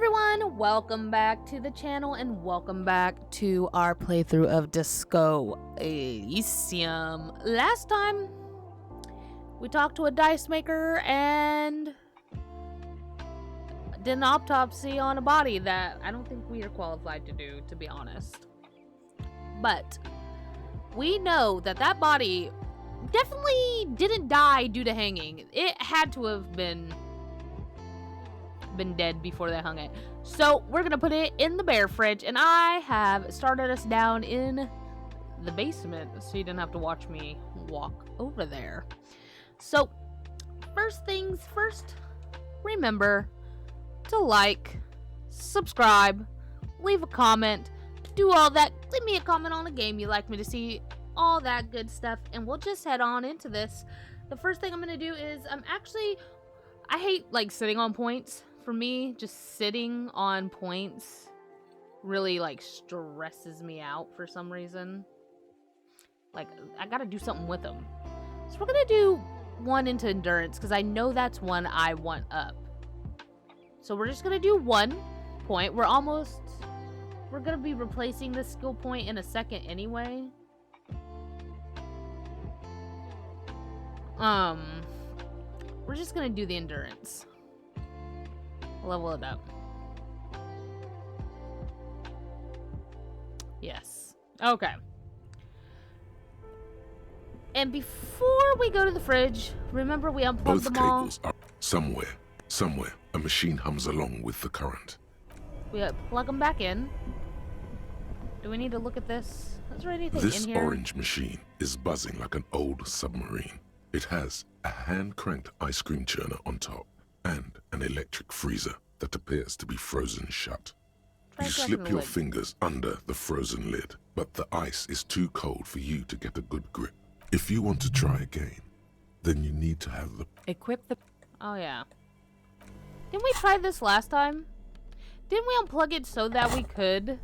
everyone, welcome back to the channel and welcome back to our playthrough of Disco Elysium. Last time we talked to a dice maker and did an autopsy on a body that I don't think we are qualified to do, to be honest. But we know that that body definitely didn't die due to hanging. It had to have been dead before they hung it. So we're gonna put it in the bear fridge, and I have started us down in the basement so you didn't have to watch me walk over there. So first things first, remember to like, subscribe, leave a comment, do all that. Leave me a comment on a game you'd like me to see, all that good stuff, and we'll just head on into this. The first thing I'm gonna do is I hate like sitting on points. For me, just sitting on points really like stresses me out for some reason. Like, I gotta do something with them. So we're gonna do one into endurance because I know that's one I want up. So we're just gonna do 1 point. We're gonna be replacing this skill point in a second anyway. We're just gonna do the endurance. Level it up. Yes. Okay. And before we go to the fridge, remember we unplugged them all. Both cables are somewhere. A machine hums along with the current. We plug them back in. Do we need to look at this? Is there anything This in here? orange machine is buzzing like an old submarine. It has a hand-cranked ice cream churner on top and an electric freezer that appears to be frozen shut. You slip your fingers under the frozen lid, but the ice is too cold for you to get a good grip. If you want to try again, then you need to have the... Equip the... Oh, yeah. Didn't we try this last time? Didn't we unplug it so that we could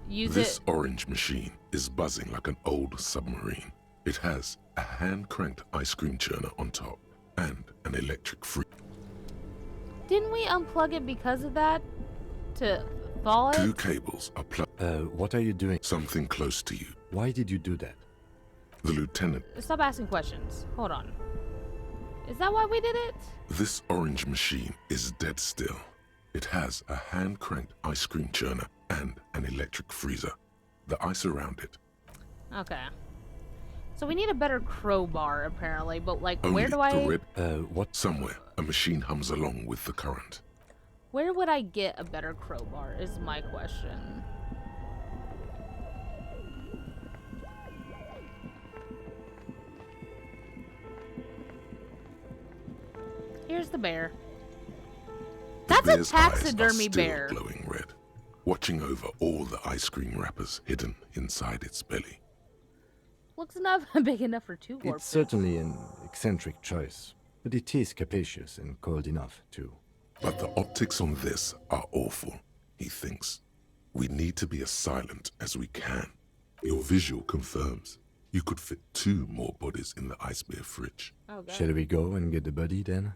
use it? This orange machine is buzzing like an old submarine. It has a hand-cranked ice cream churner on top and an electric freezer. Didn't we unplug it because of that? To thaw it? 2 cables are plugged. What are you doing? Something close to you. Why did you do that? The lieutenant. Stop asking questions. Hold on. Is that why we did it? This orange machine is dead still. It has a hand-cranked ice cream churner and an electric freezer. The ice around it. Okay. So we need a better crowbar, apparently, but like, Only where do I... What? Somewhere, a machine hums along with the current. Where would I get a better crowbar, is my question. Here's the bear. That's a taxidermy bear. Glowing red, watching over all the ice cream wrappers hidden inside its belly. Looks enough big enough for 2 corpses. It's certainly an eccentric choice, but it is capacious and cold enough, too. But the optics on this are awful, he thinks. We need to be as silent as we can. Your visual confirms you could fit 2 more bodies in the ice bear fridge. Oh, God. Shall we go and get the body, then?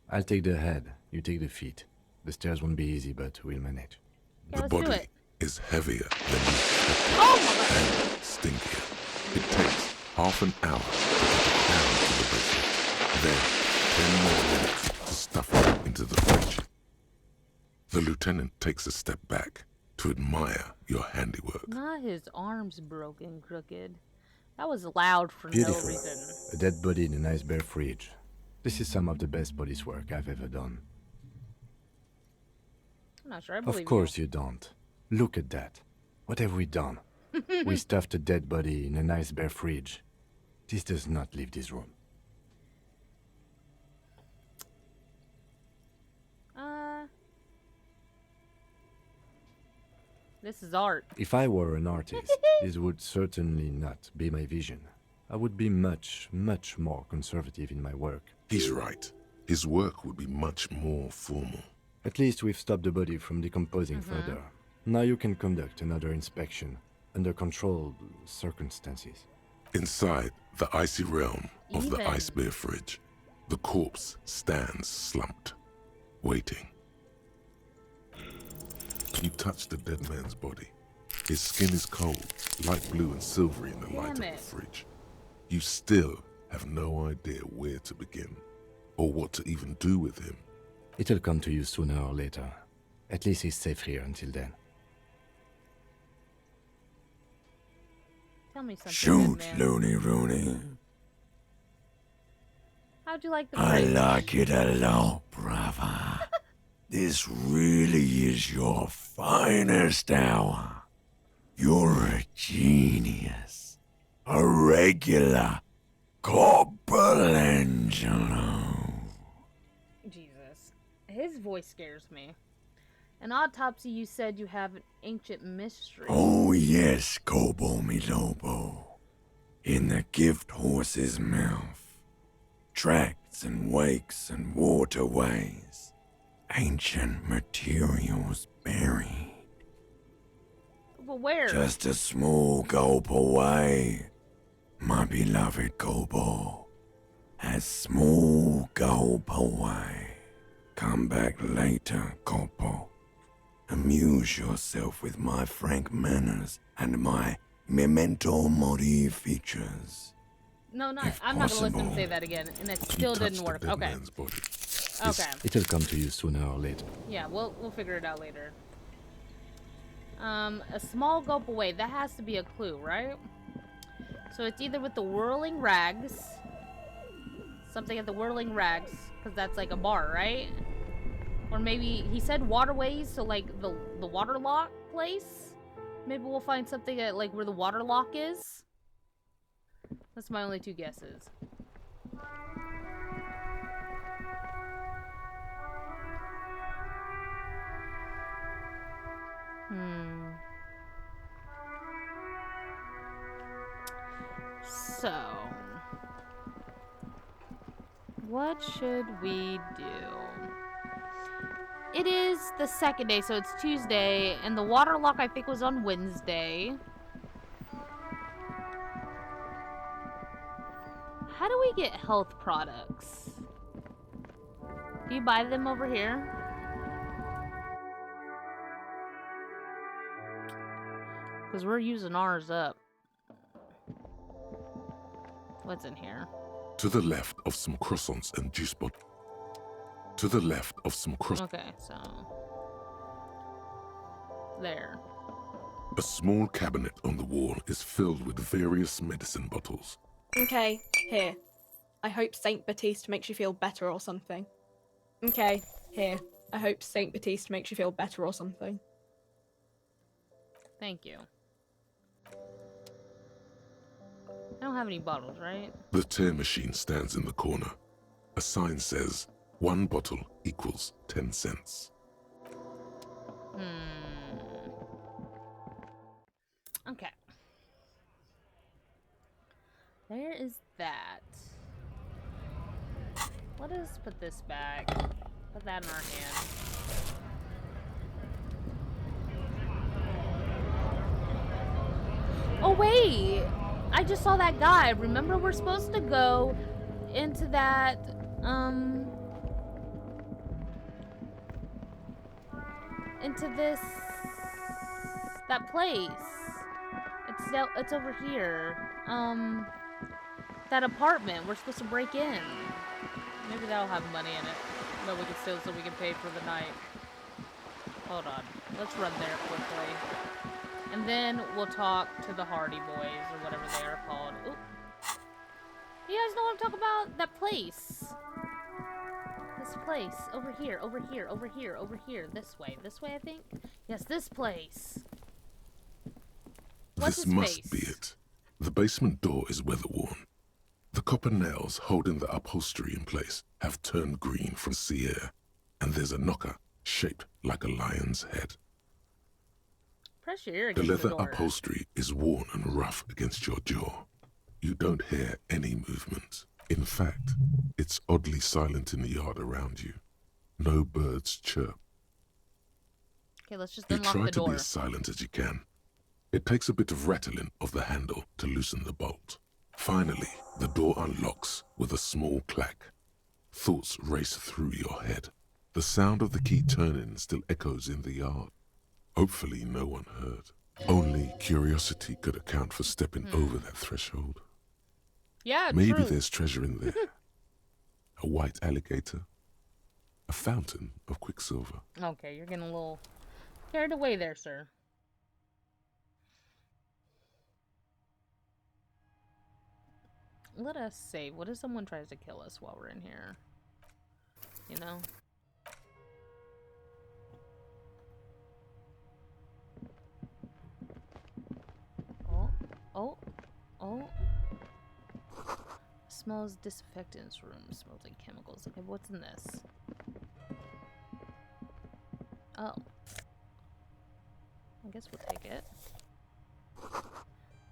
I'll take the head, you take the feet. The stairs won't be easy, but we'll manage. Yeah, The let's do body it. is heavier than you expected Oh, my God. and stinkier. It takes half an hour to get it down to the basement. Then 10 more minutes to stuff it into the fridge. The lieutenant takes a step back to admire your handiwork. Not his arms broken crooked. That was loud for Beautiful. no reason. A dead body in a nice bare fridge. This is some of the best police work I've ever done. I'm not sure I believe Of course you don't. Look at that. What have we done? We stuffed a dead body in a nice bare fridge. This does not leave this room. This is art. If I were an artist, this would certainly not be my vision. I would be much, much more conservative in my work. He's right. His work would be much more formal. At least we've stopped the body from decomposing further. Now you can conduct another inspection under controlled circumstances. Inside the icy realm of the Even. ice bear fridge, the corpse stands slumped, waiting. You touch the dead man's body. His skin is cold, light blue and silvery in the light of the fridge. You still have no idea where to begin, or what to even do with him. It'll come to you sooner or later. At least he's safe here until then. Tell me something. Shoot, Looney Rooney. How'd you like the I fridge? like it a lot, brother. This really is your finest hour. You're a genius. A regular Copperangelo. Jesus. His voice scares me. An autopsy, you said you have an ancient mystery. Oh yes, Kobo mi Lobo. In the gift horse's mouth. Tracts and wakes and waterways. Ancient materials buried. But where? Just a small gulp away, my beloved Kobo. A small gulp away. Come back later, Kobo. Amuse yourself with my frank manners and my memento mori features. No, if I'm not gonna listen to him possible. say that again, and it You still touch didn't the work. dead Okay. man's body. Okay. It'll come to you sooner or later. Yeah, we'll figure it out later. A small gulp away. That has to be a clue, right? So it's either with the whirling rags. Something at the whirling rags, because that's like a bar, right? Or maybe he said waterways, so like the water lock place. Maybe we'll find something at like where the water lock is. That's my only two guesses. So, what should we do? It is the second day, so it's Tuesday, and the water lock I think was on Wednesday. How do we get health products? Do you buy them over here? Because we're using ours up. What's in here? To the left of some croissants and juice bottle. To the left of some croissants. Okay, so... there. A small cabinet on the wall is filled with various medicine bottles. Okay, here. I hope Saint Baptiste makes you feel better or something. Okay, here. I hope Saint Baptiste makes you feel better or something. Thank you. I don't have any bottles, right? The tear machine stands in the corner. A sign says, 1 bottle equals 10 cents. Okay. There is that. Let us put this back. Put that in our hand. Oh, wait! I just saw that guy. Remember, we're supposed to go into that, into that place. It's over here. That apartment we're supposed to break in. Maybe that'll have money in it that we can steal so we can pay for the night. Hold on. Let's run there quickly. And then we'll talk to the Hardy Boys, or whatever they are called. Ooh. You guys know what I'm talking about? That place. This place. Over here, over here, over here, over here. This way. This way, I think? Yes, this place. What's This his must be face? it. The basement door is weather-worn. The copper nails holding the upholstery in place have turned green from sea air, and there's a knocker shaped like a lion's head. Press your ear The against leather the door. upholstery is worn and rough against your jaw. You don't hear any movement. In fact, it's oddly silent in the yard around you. No birds chirp. Okay, let's just You unlock try the to be door. as silent as you can. It takes a bit of rattling of the handle to loosen the bolt. Finally, the door unlocks with a small clack. Thoughts race through your head. The sound of the key turning still echoes in the yard. Hopefully no one heard. Only curiosity could account for stepping over that threshold. Yeah, Maybe true. there's treasure in there. A white alligator. A fountain of quicksilver. Okay, you're getting a little carried away there, sir. Let us save. What if someone tries to kill us while we're in here? You know? Oh. Smells disinfectants room. Smells like chemicals. Okay, what's in this? Oh. I guess we'll take it.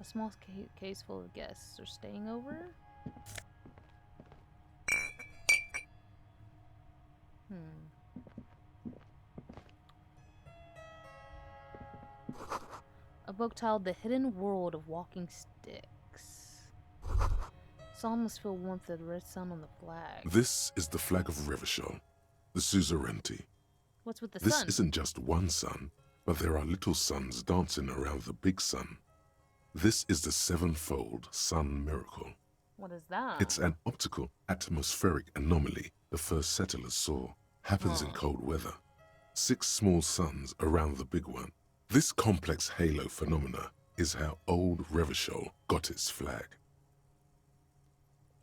A small case full of guests are staying over? A book titled The Hidden World of Walking Sticks. Psalm must feel warmth of the red sun on the flag. This is the flag of Revachol, the suzerainty. What's with the This sun? isn't just one sun, but there are little suns dancing around the big sun. This is the sevenfold sun miracle. What is that? It's an optical atmospheric anomaly the first settlers saw. Happens in cold weather. 6 small suns around the big one. This complex halo phenomena is how old Revachol got its flag.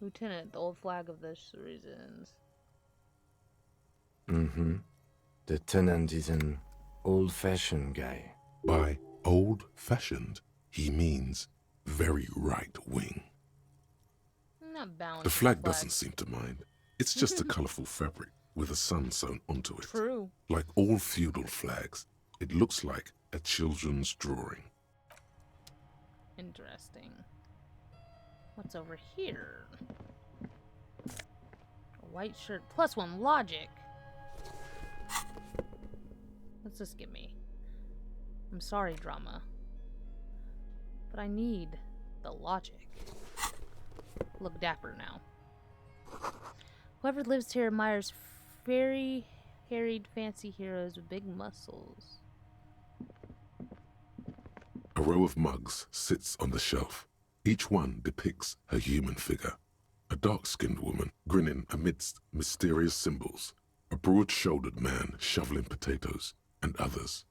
Lieutenant, the old flag of the reasons. Mm-hmm. The tenant is an old-fashioned guy. By old-fashioned, he means very right-wing. Not balanced. The flag doesn't seem to mind. It's just a colorful fabric with a sun sewn onto it. True. Like all feudal flags, it looks like a children's drawing. Interesting. What's over here? A white shirt plus 1 logic. What's this give me? I'm sorry, drama. But I need the logic. Look dapper now. Whoever lives here admires very harried fancy heroes with big muscles. A row of mugs sits on the shelf. Each one depicts a human figure. A dark-skinned woman grinning amidst mysterious symbols. A broad-shouldered man shoveling potatoes, and others.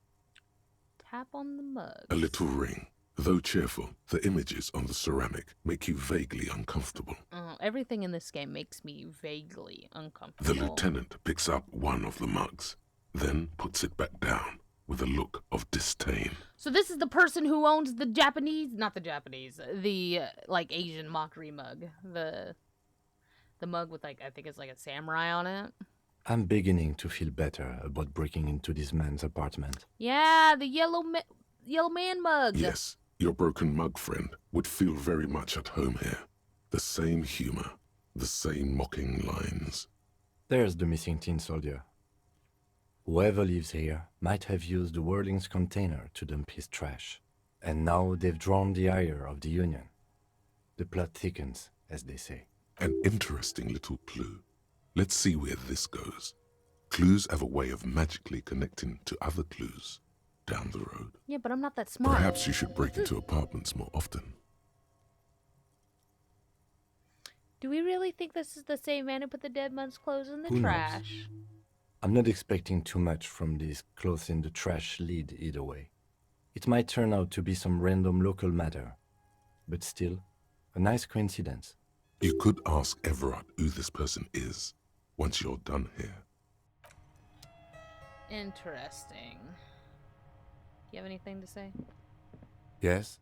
Tap on the mug. A little ring. Though cheerful, the images on the ceramic make you vaguely uncomfortable. Everything in this game makes me vaguely The uncomfortable. lieutenant picks up one of the mugs, then puts it back down with a look of disdain. So this is the person who owns the Japanese, not the Japanese, the like Asian mockery mug. The mug with like, I think it's like a samurai on it. I'm beginning to feel better about breaking into this man's apartment. Yeah, the yellow man mug. Yes, your broken mug friend would feel very much at home here. The same humor, the same mocking lines. There's the missing tin soldier. Whoever lives here might have used the Whirling's container to dump his trash. And now they've drawn the ire of the Union. The plot thickens, as they say. An interesting little clue. Let's see where this goes. Clues have a way of magically connecting to other clues down the road. Yeah, but I'm not that smart. Perhaps you should break into apartments more often. Do we really think this is the same man who put the dead man's clothes in the Who knows? trash? I'm not expecting too much from this clothes in the trash lead either way. It might turn out to be some random local matter, but still, a nice coincidence. You could ask Everard who this person is once you're done here. Interesting. Do you have anything to say? Yes?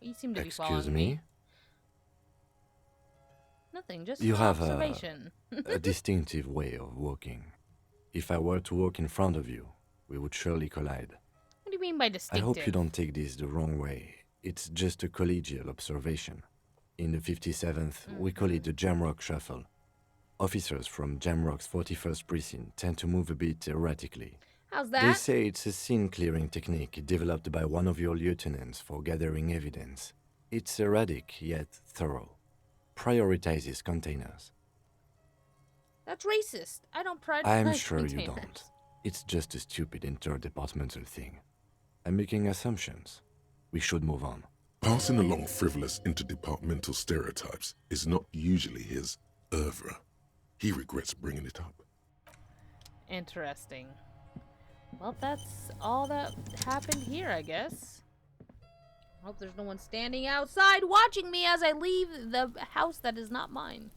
You seem to be Excuse following me? Nothing, just You an have observation. a distinctive way of walking. If I were to walk in front of you, we would surely collide. What do you mean by I distinctive? hope you don't take this the wrong way. It's just a collegial observation. In the 57th, we call it the Jamrock Shuffle. Officers from Jamrock's 41st Precinct tend to move a bit erratically. How's They that? say it's a scene-clearing technique developed by one of your lieutenants for gathering evidence. It's erratic, yet thorough. Prioritizes containers. That's racist. I don't prioritize I'm sure you containers. don't. It's just a stupid interdepartmental thing. I'm making assumptions. We should move on. Passing along frivolous interdepartmental stereotypes is not usually his oeuvre. He regrets bringing it up. Interesting. Well, that's all that happened here, I guess. Hope there's no one standing outside watching me as I leave the house that is not mine.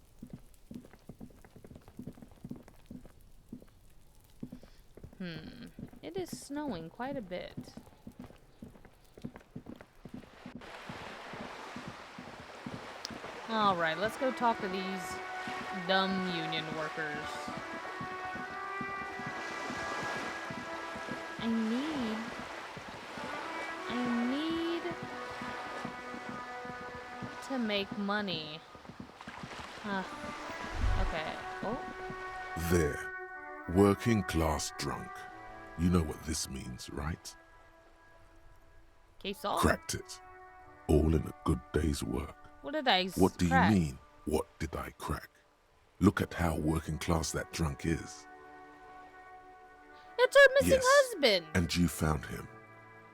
It is snowing quite a bit. Alright, let's go talk to these dumb union workers. I need to make money. Okay. Oh. There. Working class drunk. You know what this means, right? Case solved. Cracked it. All in a good day's work. What did I What do you crack? mean, what did I crack? Look at how working class that drunk is. It's her missing Yes, husband. And you found him.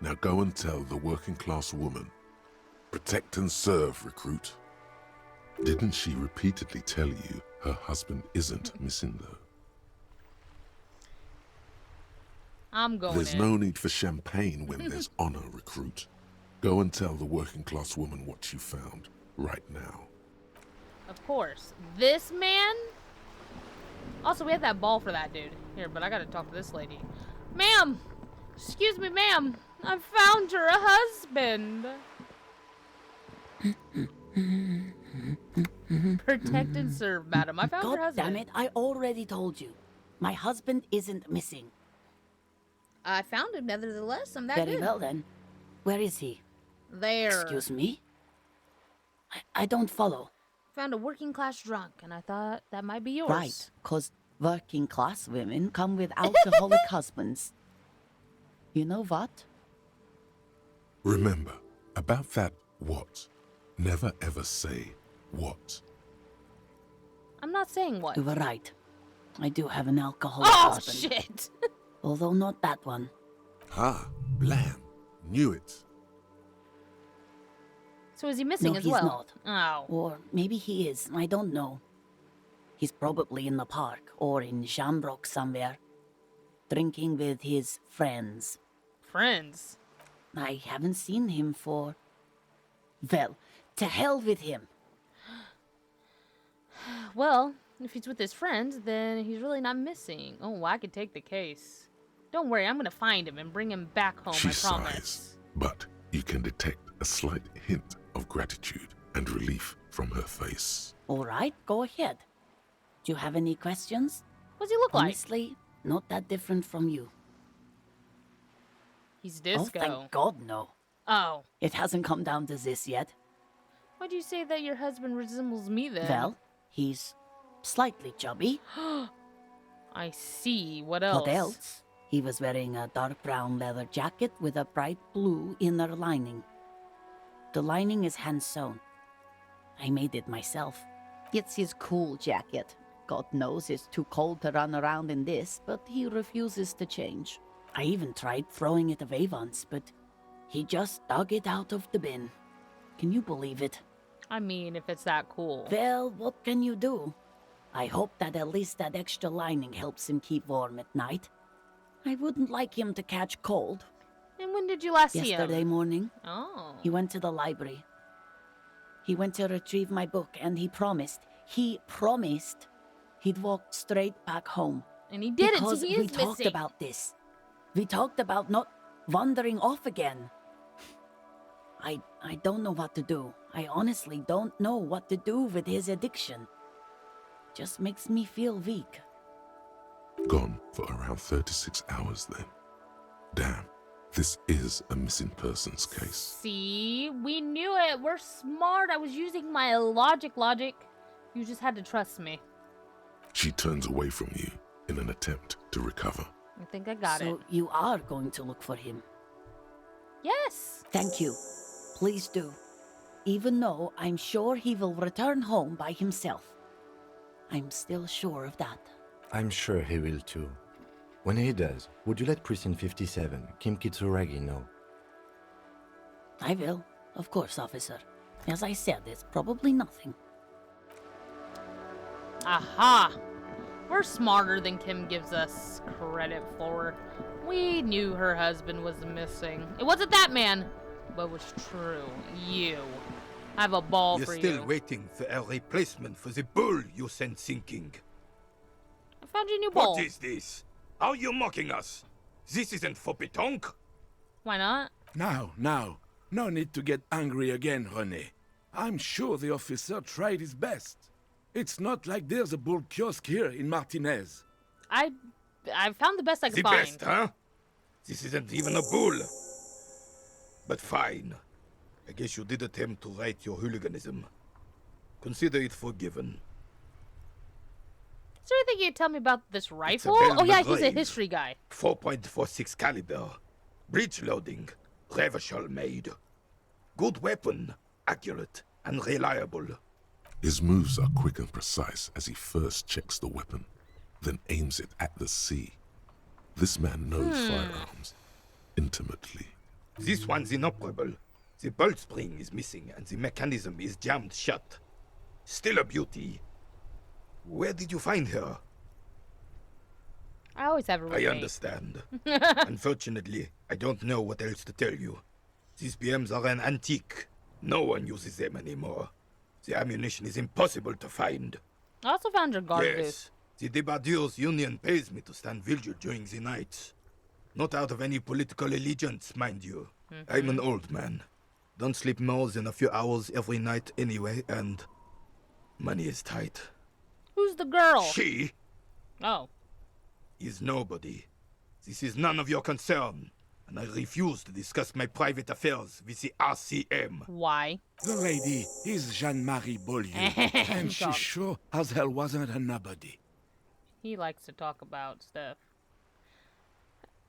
Now go and tell the working class woman. Protect and serve, recruit. Didn't she repeatedly tell you her husband isn't missing though? I'm going There's in. no need for champagne when there's honor, recruit. Go and tell the working class woman what you found right now. Of course. This man? Also, we had that ball for that dude. Here, but I gotta talk to this lady. Ma'am! Excuse me, ma'am. I found your husband. Protect and serve, madam. I found your God husband. damn it, I already told you. My husband isn't missing. I found him nevertheless. I'm that Very good. well then. Where is he? There. Excuse me? I don't follow. Found a working class drunk, and I thought that might be yours. Right, 'cause working class women come with alcoholic husbands. You know what? Remember, about that what, never ever say what. I'm not saying what. You were right. I do have an alcoholic Oh, husband. shit. Although not that one. Ha, blam, knew it. So is he missing No, as he's well? not. Oh. Or maybe he is, I don't know. He's probably in the park or in Shamrock somewhere, drinking with his friends. Friends. I haven't seen him for... Well, to hell with him. Well, if he's with his friends, then he's really not missing. Oh, I could take the case. Don't worry, I'm gonna find him and bring him back home, She I promise. sighs, but you can detect a slight hint of gratitude and relief from her face. All right, go ahead. Do you have any questions? What does he look like? Honestly, not that different from you. He's Oh, disco. thank God, no. Oh. It hasn't come down to this yet. Why'd you say that your husband resembles me then? Well, he's slightly chubby. I see. What else? What else? He was wearing a dark brown leather jacket with a bright blue inner lining. The lining is hand-sewn. I made it myself. It's his cool jacket. God knows it's too cold to run around in this, but he refuses to change. I even tried throwing it away once, but he just dug it out of the bin. Can you believe it? I mean, if it's that cool. Well, what can you do? I hope that at least that extra lining helps him keep warm at night. I wouldn't like him to catch cold. And when did you last see him? Yesterday morning, Oh. he went to the library. He went to retrieve my book, and he promised he'd walk straight back home. And he didn't, Because so he we is talked missing. about this. We talked about not wandering off again. I don't know what to do. I honestly don't know what to do with his addiction. Just makes me feel weak. Gone for around 36 hours then. Damn, this is a missing persons case. See? We knew it. We're smart. I was using my logic. You just had to trust me. She turns away from you in an attempt to recover. I think I got it. So you are going to look for him. Yes. Thank you. Please do. Even though I'm sure he will return home by himself. I'm still sure of that. I'm sure he will too. When he does, would you let Precinct 57, Kim Kitsuragi, know? I will, of course, officer. As I said, it's probably nothing. Aha! We're smarter than Kim gives us credit for. We knew her husband was missing. It wasn't that man, but was true. You. I have a ball You're for still you. waiting for a replacement for the bull you sent sinking. I found you a new ball. What is this? Are you mocking us? This isn't for pétanque. Why not? Now, no need to get angry again, René. I'm sure the officer tried his best. It's not like there's a bull kiosk here in Martinaise. I found the best I could The find. best, huh? This isn't even a bull. But fine. I guess you did attempt to right your hooliganism. Consider it forgiven. Is there anything you'd tell me about this rifle? Belle Oh yeah, he's a Magrave. history guy. 4.46 caliber. Breech loading. Revachol made. Good weapon. Accurate and reliable. His moves are quick and precise as he first checks the weapon, then aims it at the sea. This man knows firearms intimately. This one's inoperable. The bolt spring is missing and the mechanism is jammed shut. Still a beauty. Where did you find her? I always have a I roommate. understand. Unfortunately, I don't know what else to tell you. These BMs are an antique. No one uses them anymore. The ammunition is impossible to find. I also found your guard booth. Yes, the Debardeurs Union pays me to stand vigil during the nights. Not out of any political allegiance, mind you. I'm an old man. Don't sleep more than a few hours every night anyway, and money is tight. Who's the girl? She Oh. is nobody. This is none of your concern, and I refuse to discuss my private affairs with the RCM. Why? The lady is Jeanne-Marie Beaulieu, and she God. sure as hell wasn't a nobody. He likes to talk about stuff.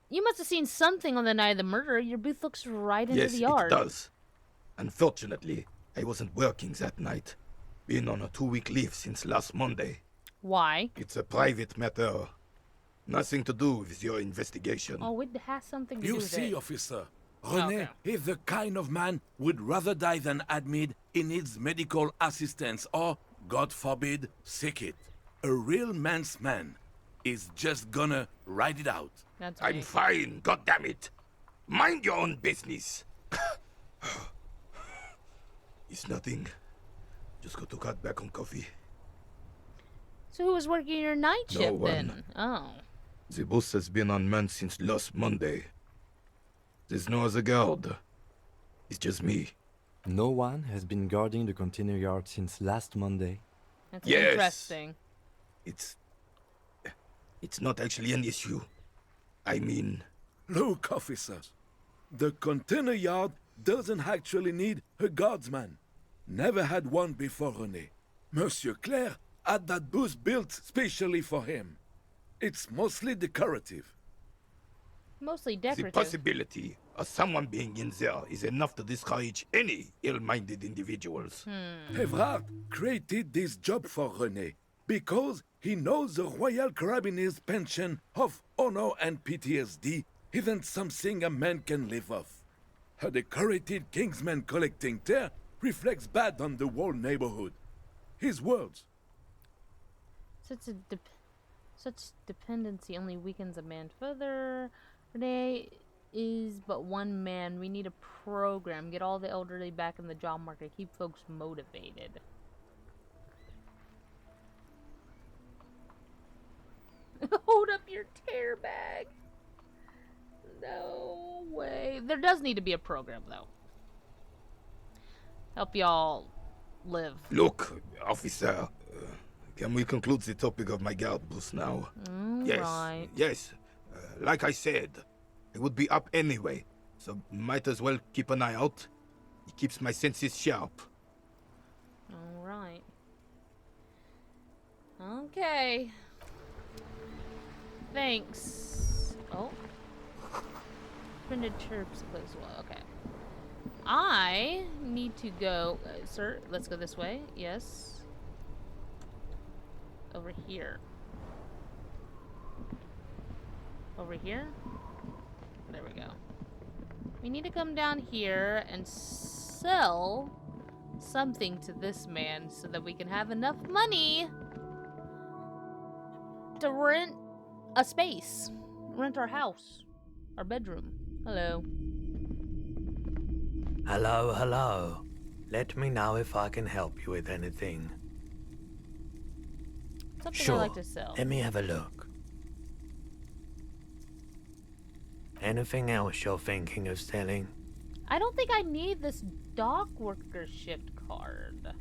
You must have seen something on the night of the murder. Your booth looks right into Yes, the yard. it does. Unfortunately, I wasn't working that night. Been on a 2-week leave since last Monday. Why? It's a private matter. Nothing to do with your investigation. Oh, it has something to do You with see, it. officer, René Okay. is the kind of man would rather die than admit he needs medical assistance or, God forbid, sick it. A real man's man is just gonna ride it out. That's I'm me. fine, goddammit. Mind your own business. It's nothing. Just got to cut back on coffee. So who was working your night No shift one. then? Oh. The bus has been unmanned since last Monday. There's no other guard. It's just me. No one has been guarding the container yard since last Monday. That's Yes. interesting. It's not actually an issue. I mean, Look, officers, the container yard doesn't actually need a guardsman. Never had one before René. Monsieur Claire had that booth built specially for him. It's mostly decorative. Mostly the decorative. possibility of someone being in there is enough to discourage any ill-minded individuals. Evrard created this job for René because he knows the Royal Carabiniers' pension of honor and PTSD isn't something a man can live off. A decorated Kingsman collecting tear reflects bad on the whole neighborhood. His words. Such dependency only weakens a man further. Renee is but one man. We need a program. Get all the elderly back in the job market. Keep folks motivated. Hold up your tear bag. No way. There does need to be a program, though. Help y'all live. Look, officer, can we conclude the topic of my guard booth now? Yes, Right. yes. Like I said, I would be up anyway, so might as well keep an eye out. It keeps my senses sharp. All right. Okay. Thanks. Oh. Printed chirps close well. Okay. I need to go, sir. Let's go this way. Yes. Over here. over here? There we go. We need to come down here and sell something to this man so that we can have enough money to rent a space. Rent our house. Our bedroom. Hello. Hello, hello. Let me know if I can help you with anything. Something Sure. I like to sell. Let me have a look. Anything else you're thinking of selling? I don't think I need this dock worker shift card.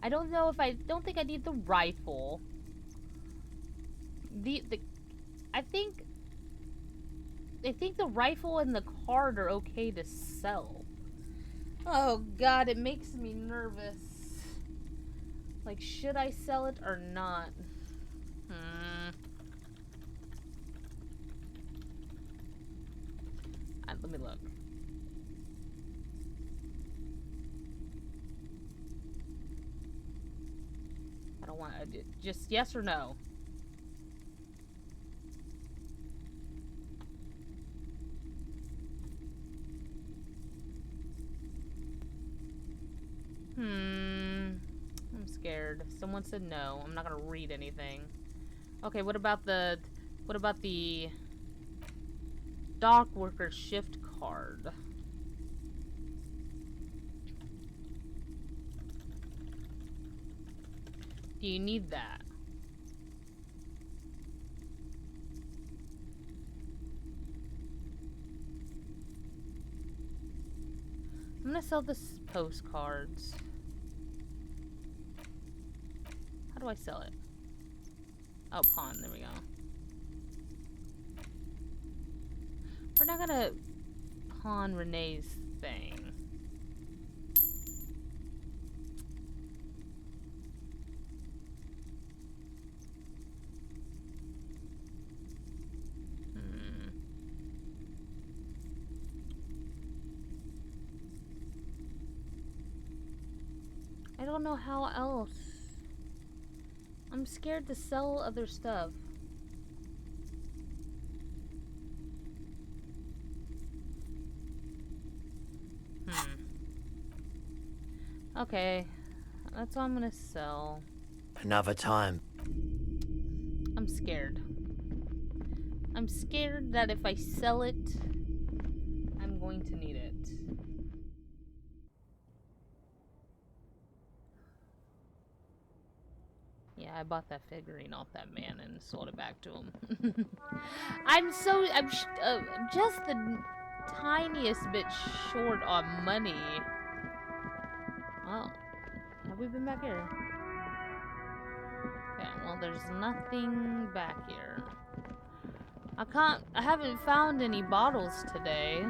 I don't know if I don't think I need the rifle. I think the rifle and the card are okay to sell. Oh god, it makes me nervous. Like, should I sell it or not? Let me look. I don't want to. Just yes or no. I'm scared. Someone said no. I'm not gonna read anything. Okay, what about the dock worker shift card? Do you need that? I'm gonna sell this postcards. How do I sell it? Oh, pawn. There we go. We're not gonna pawn Renee's thing. I don't know how else. I'm scared to sell other stuff. Okay, that's all I'm gonna sell. Another time. I'm scared. I'm scared that if I sell it, I'm going to need it. Yeah, I bought that figurine off that man and sold it back to him. I'm just the tiniest bit short on money. Oh, have we been back here? Okay, well, there's nothing back here. I haven't found any bottles today.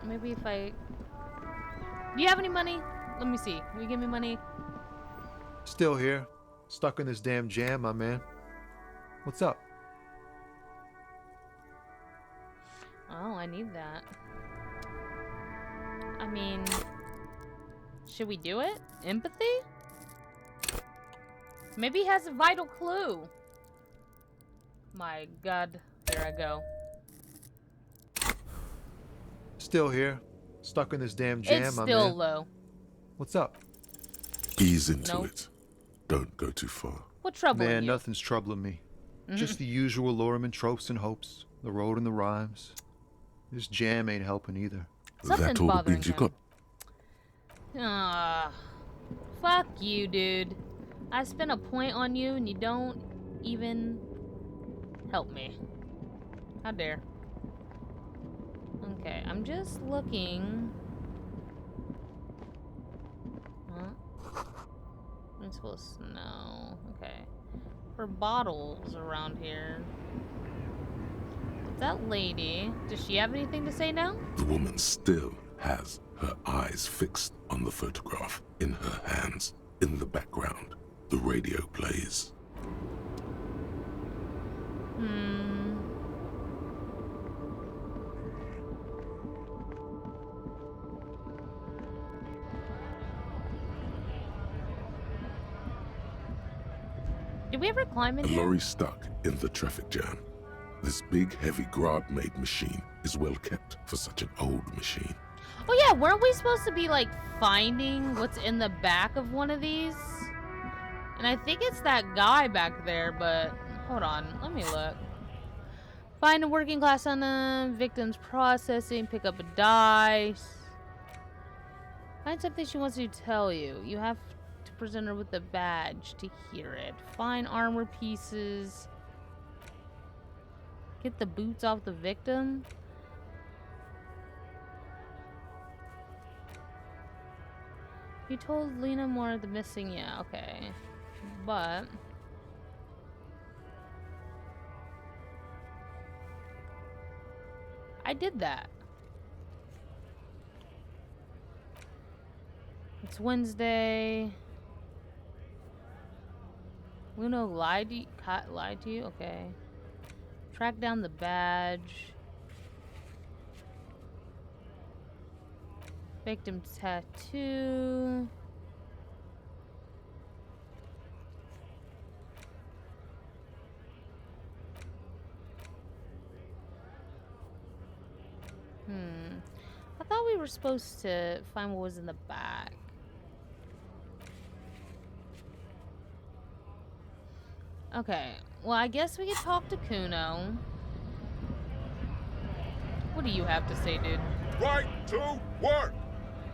Maybe if I... Do you have any money? Let me see. Will you give me money? Still here. Stuck in this damn jam, my man. What's up? Oh, I need that. I mean... Should we do it? Empathy? Maybe he has a vital clue. My god. Here I go. Still here. Stuck in this damn jam, It's my still man. low. What's up? Ease into Nope. it. Don't go too far. What trouble Man, you? nothing's troubling me. Just the usual Lorman tropes and hopes. The road and the rhymes. This jam ain't helping either. Something's That all the bothering beans you him. got? Ah, fuck you, dude. I spent a point on you and you don't even help me. How dare. Okay, I'm just looking. Huh? I'm supposed to know. Okay. For bottles around here. That lady, does she have anything to say now? The woman still has her eyes fixed on the photograph in her hands. In the background, the radio plays. Did we ever climb in A here? lorry stuck in the traffic jam. This big, heavy Grad-made machine is well kept for such an old machine. Oh yeah, weren't we supposed to be like finding what's in the back of one of these? And I think it's that guy back there, but hold on, let me look. Find a working class on them, victims processing, pick up a dice. Find something she wants to tell you. You have to present her with a badge to hear it. Find armor pieces. Get the boots off the victim. You told Lena more of the missing, yeah, okay. But I did that. It's Wednesday. Luna lied to you? Okay. Track down the badge. Victim tattoo. I thought we were supposed to find what was in the back. Okay, well, I guess we could talk to Kuno. What do you have to say, dude? Right to work!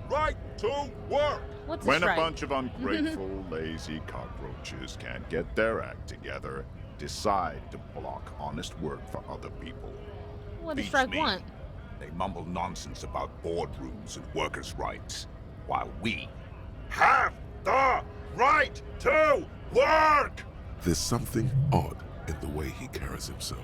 Right to work! What's When a strike? bunch of ungrateful, lazy cockroaches can't get their act together, decide to block honest work for other people. What does Beats strike me. want? They mumble nonsense about boardrooms and workers' rights, while we have the right to work! There's something odd in the way he carries himself.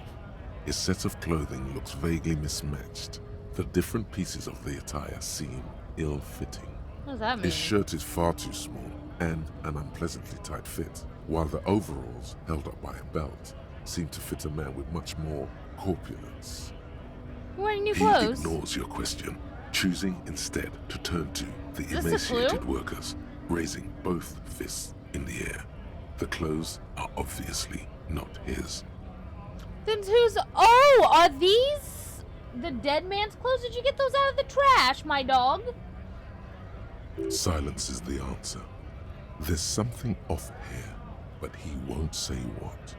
His set of clothing looks vaguely mismatched. The different pieces of the attire seem ill-fitting. What does that mean? His shirt is far too small and an unpleasantly tight fit, while the overalls, held up by a belt, seem to fit a man with much more corpulence. Wearing new He clothes. ignores your question, choosing instead to turn to the Is this a clue? emaciated workers, raising both fists in the air. The clothes are obviously not his. Then who's... Oh, are these the dead man's clothes? Did you get those out of the trash, my dog? Silence is the answer. There's something off here, but he won't say what.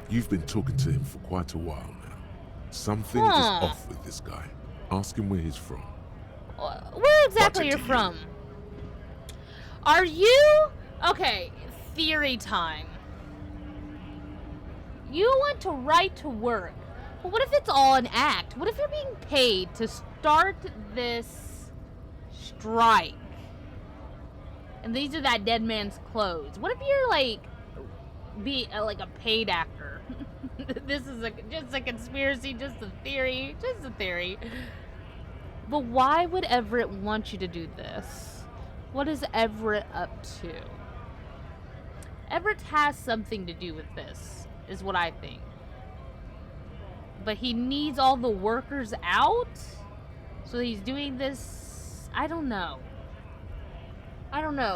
You've been talking to him for quite a while now. Something is off with this guy. Ask him where he's from. Where exactly you're from? Are you... Okay, theory time. You want to right to work. But what if it's all an act? What if you're being paid to start this strike? And these are that dead man's clothes. What if you're like like a paid actor? This is just a conspiracy, just a theory. But why would Everett want you to do this? What is Everett up to? Everett has something to do with this, is what I think. But he needs all the workers out? So he's doing this... I don't know.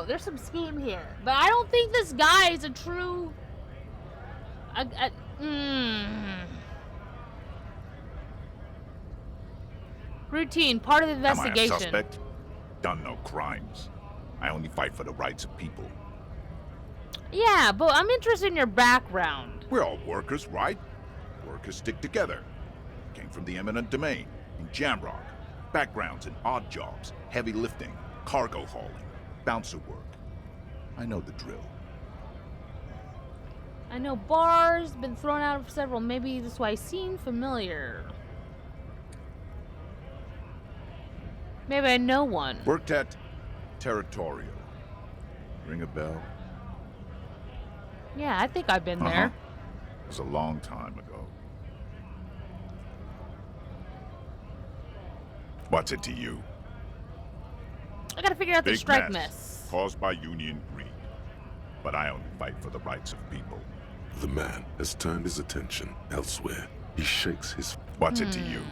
There's some scheme here. But I don't think this guy is a true... Routine, part of the investigation. Am I a suspect? Done no crimes. I only fight for the rights of people. Yeah, but I'm interested in your background. We're all workers, right? Workers stick together. Came from the eminent domain, in Jamrock. Backgrounds in odd jobs, heavy lifting, cargo hauling, bouncer work. I know the drill. I know bars, been thrown out of several. Maybe that's why I seem familiar. Maybe I know one. Worked at Territorial. Ring a bell? Yeah, I think I've been there. It was a long time ago. What's it to you? I gotta figure out the Big strike mess mess. caused by union greed. But I only fight for the rights of people. The man has turned his attention elsewhere. He shakes his... What's it to you?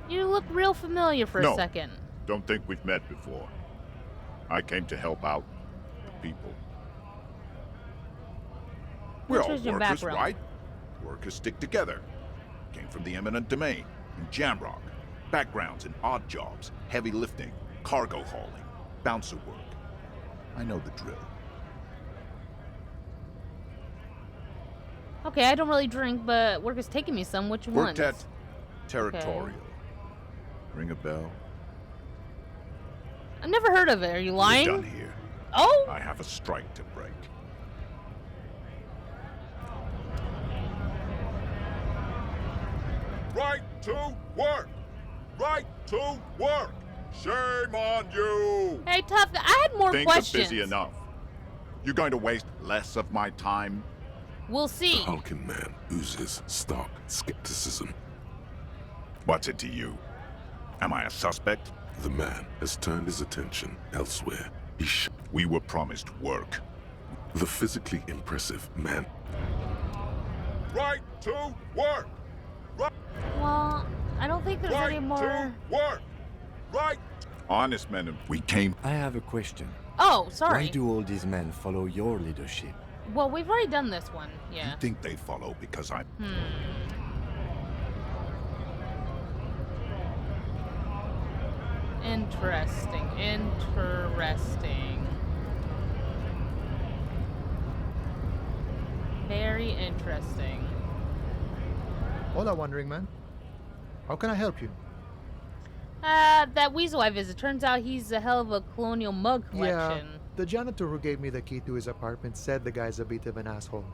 You look real familiar for a second. Don't think we've met before. I came to help out the people. We're all What's your workers, background? right? Workers stick together. Came from the eminent domain in Jamrock. Backgrounds in odd jobs, heavy lifting, cargo hauling, bouncer work. I know the drill. Okay, I don't really drink, but work is taking me some. Which ones? Worked at Territorial. Ring a bell? I've never heard of it. Are you lying? We're done here. Oh! I have a strike to break. Right to work! Right to work! Shame on you! Hey, tough guy. I had more Things questions. are busy enough. You're going to waste less of my time? We'll The see. hulking man oozes stark skepticism. What's it to you? Am I a suspect? The man has turned his attention elsewhere. We were promised work. The physically impressive man. Right to work! Well, I don't think there's any more. work! Right! Honest men, we came. I have a question. Oh, sorry. Why do all these men follow your leadership? Well, we've already done this one. Yeah. You think they follow because I'm. Interesting. Interesting. Very interesting. Hola, Wandering Man. How can I help you? That weasel I visit. Turns out he's a hell of a colonial mug collection. Yeah, the janitor who gave me the key to his apartment said the guy's a bit of an asshole.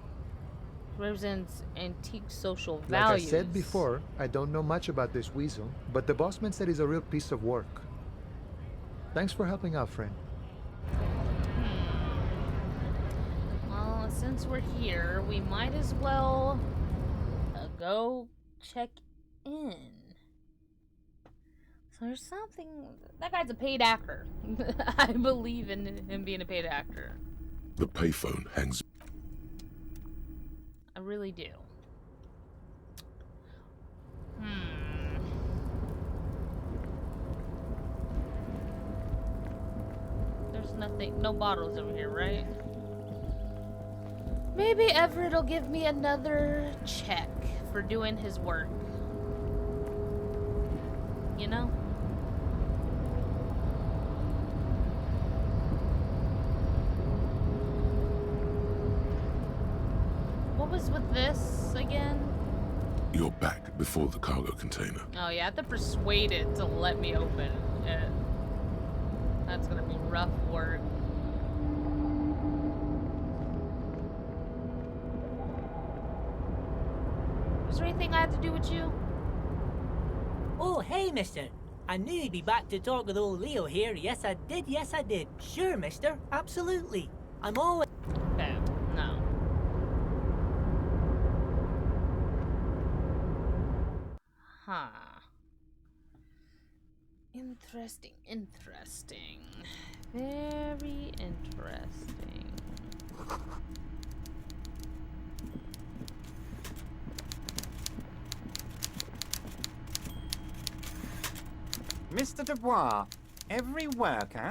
Represents antique social Like values. I said before, I don't know much about this weasel, but the bossman said he's a real piece of work. Thanks for helping out, friend. Well, since we're here, we might as well go check in. So there's something. That guy's a paid actor. I believe in him being a paid actor. The payphone hangs. I really do. There's nothing, no bottles over here, right? Maybe Everett will give me another check for doing his work. You know? What was with this again? You're back before the cargo container. Oh yeah, I have to persuade it to let me open it. That's gonna be rough work. Was there anything I had to do with you? Oh, hey, mister. I knew you'd be back to talk with old Leo here. Yes, I did. Sure, mister. Absolutely. I'm always... Okay, no. Huh. Interesting. Very interesting. Mr. Dubois, every worker...